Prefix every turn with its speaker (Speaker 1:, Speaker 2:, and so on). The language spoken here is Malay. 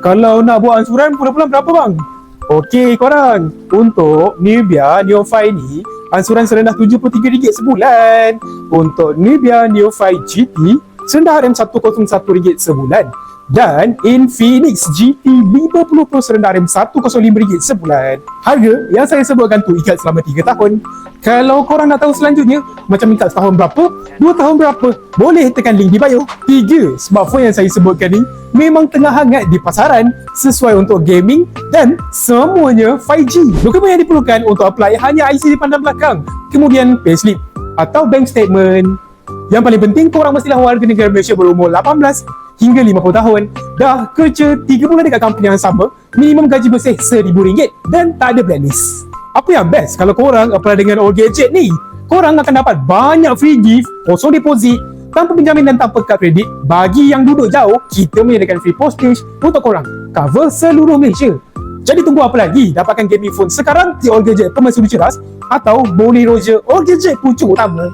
Speaker 1: Kalau nak buat ansuran bulan-bulan berapa bang? Okey korang, untuk Nubia Neo5 ni ansuran serendah RM73 sebulan. Untuk Nubia Neo5 GT serendah RM101 sebulan. Dan Infinix GT 50 Pro serendah RM105 sebulan. Harga yang saya sebutkan tu ikat selama 3 tahun. Kalau korang nak tahu selanjutnya macam ikat setahun berapa, 2 tahun berapa, boleh tekan link di bio. 3 smartphone yang saya sebutkan ni memang tengah hangat di pasaran, sesuai untuk gaming dan semuanya 5G. Dokumen yang diperlukan untuk apply hanya IC di pandang belakang, kemudian payslip atau bank statement. Yang paling penting, korang mestilah warga negara Malaysia berumur 18 hingga 50 tahun, dah kerja 3 bulan dekat company yang sama, minimum gaji bersih RM1,000 dan tak ada blacklist. Apa yang best kalau korang apply dengan All Gadget ni? Korang akan dapat banyak free gift, kosong deposit, tanpa penjamin dan tanpa kad kredit. Bagi yang duduk jauh, kita menyediakan free postage untuk korang, cover seluruh Malaysia. Jadi tunggu apa lagi? Dapatkan gaming phone sekarang di All Gadget Permaisuri Ceras atau Boni Roger All Gadget pucuk utama.